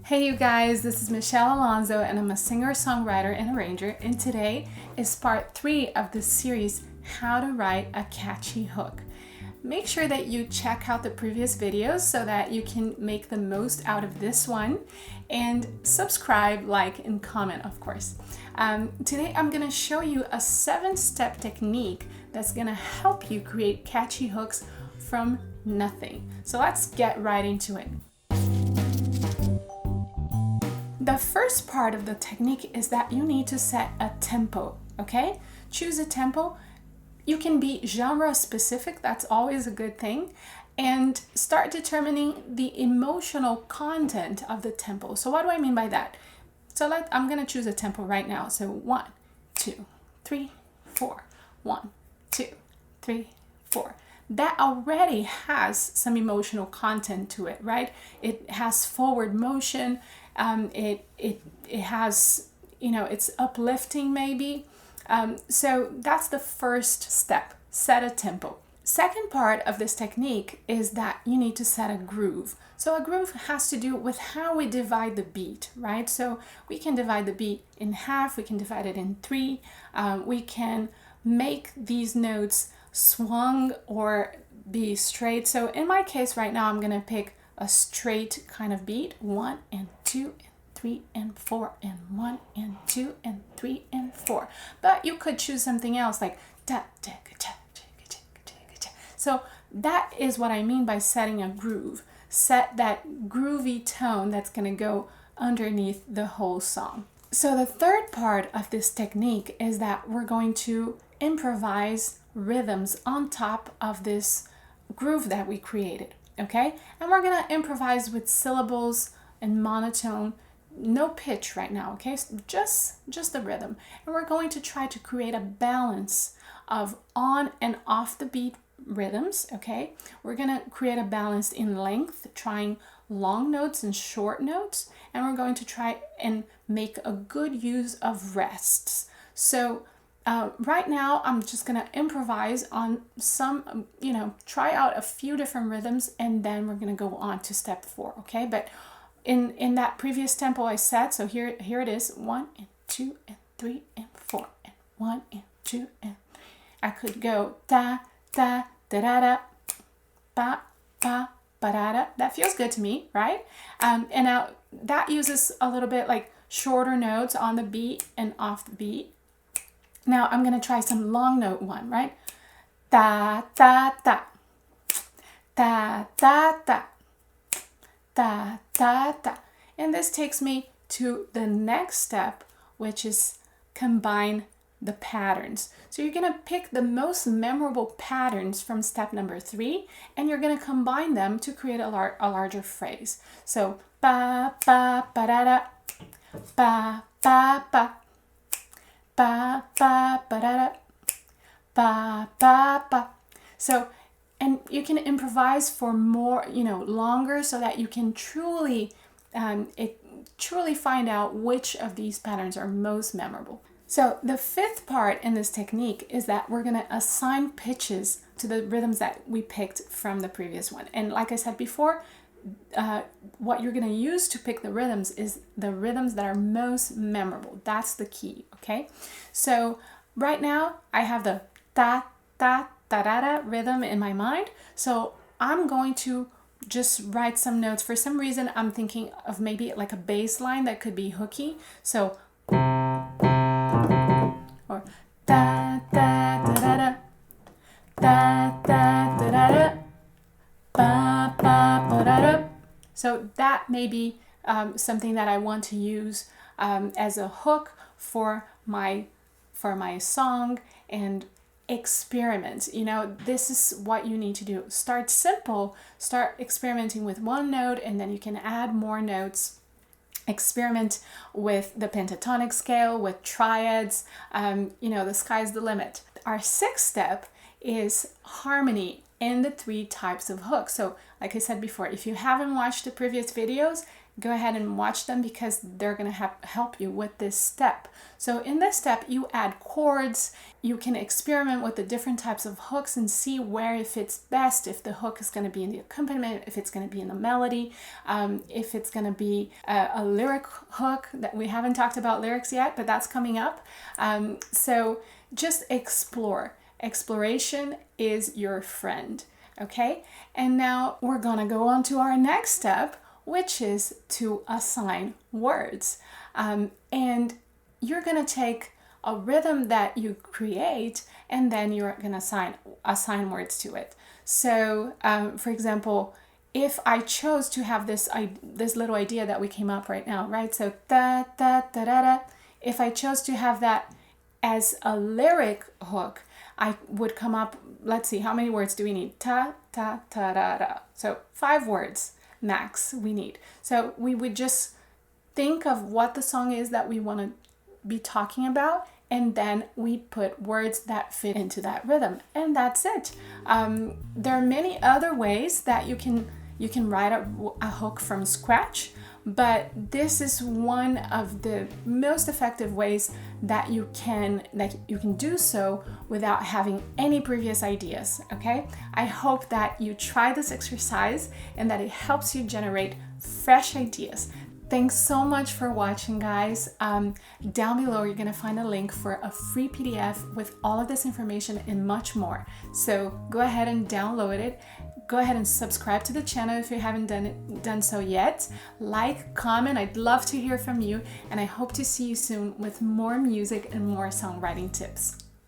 Hey you guys, this is Michelle Alonso and I'm a singer-songwriter and arranger, and today is part 3 of this series, How to Write a Catchy Hook. Make sure that you check out the previous videos so that you can make the most out of this one, and subscribe, like, and comment, of course. Today I'm going to show you a 7-step technique that's going to help you create catchy hooks from nothing. So let's get right into it. The first part of the technique is that you need to set a tempo, okay? Choose a tempo. You can be genre specific, that's always a good thing, and start determining the emotional content of the tempo. So what do I mean by that? So I'm gonna choose a tempo right now. So 1, 2, 3, 4, 1, 2, 3, 4. That already has some emotional content to it, right? It has forward motion. It has, it's uplifting maybe. So that's the first step, set a tempo. Second part of this technique is that you need to set a groove. So a groove has to do with how we divide the beat, right? So we can divide the beat in half, we can divide it in 3, we can make these notes swung or be straight. So in my case right now, I'm gonna pick a straight kind of beat, 1 and 2 and 3 and 4 and 1 and 2 and 3 and 4. But you could choose something else like da da da da da. So that is what I mean by setting a groove. Set that groovy tone that's going to go underneath the whole song. So the third part of this technique is that we're going to improvise rhythms on top of this groove that we created. Okay, and we're gonna improvise with syllables and monotone, no pitch right now. Okay, so just the rhythm, and we're going to try to create a balance of on and off the beat rhythms. Okay, we're gonna create a balance in length, trying long notes and short notes, and we're going to try and make a good use of rests. So right now, I'm just gonna improvise on some, try out a few different rhythms, and then we're gonna go on to step 4, okay? But in that previous tempo I set, so here it is, 1 and 2 and 3 and 4 and 1 and 2 and I could go da da da da da ba ba ba da da. That feels good to me, right? And now that uses a little bit like shorter notes on the beat and off the beat. Now I'm going to try some long note one, right? Da, da, da. Da, da, da. Da, da, da. And this takes me to the next step, which is combine the patterns. So you're going to pick the most memorable patterns from step number 3, and you're going to combine them to create a larger phrase. So ba, ba, ba, da, da. Ba, ba, ba. Ba, ba, ba, da, da. Ba, ba, ba. So, and you can improvise for more, longer, so that you can truly find out which of these patterns are most memorable. So the 5th part in this technique is that we're going to assign pitches to the rhythms that we picked from the previous one. And like I said before, what you're going to use to pick the rhythms is the rhythms that are most memorable. That's the key, okay? So right now I have the ta ta ta da da rhythm in my mind. So I'm going to just write some notes. For some reason I'm thinking of maybe like a bass line that could be hooky. So or da da da da da da da da da da. Ba, ba, ba, da, da. So that may be something that I want to use as a hook for my song, and experiment. This is what you need to do. Start simple, start experimenting with one note, and then you can add more notes. Experiment with the pentatonic scale, with triads. The sky's the limit. Our 6th step is harmony in the 3 types of hooks. So like I said before, if you haven't watched the previous videos, go ahead and watch them because they're going to help you with this step. So in this step, you add chords. You can experiment with the different types of hooks and see where it fits best, if the hook is going to be in the accompaniment, if it's going to be in the melody, if it's going to be a lyric hook. That we haven't talked about lyrics yet, but that's coming up. So just explore. Exploration is your friend. Okay, and now we're gonna go on to our next step, which is to assign words. And you're gonna take a rhythm that you create, and then you're gonna assign words to it. So, for example, if I chose to have this little idea that we came up right now, right? So da da da da da. If I chose to have that as a lyric hook, I would come up, let's see, how many words do we need? Ta, ta, ta, da, da. So 5 words max we need. So we would just think of what the song is that we want to be talking about, and then we put words that fit into that rhythm, and that's it. There are many other ways that you can write a hook from scratch, but this is one of the most effective ways that you can do so without having any previous ideas. Okay, I hope that you try this exercise and that it helps you generate fresh ideas. Thanks so much for watching, guys. Down below you're gonna find a link for a free PDF with all of this information and much more. So go ahead and download it. Go ahead and subscribe to the channel if you haven't done so yet. Like, comment, I'd love to hear from you, and I hope to see you soon with more music and more songwriting tips.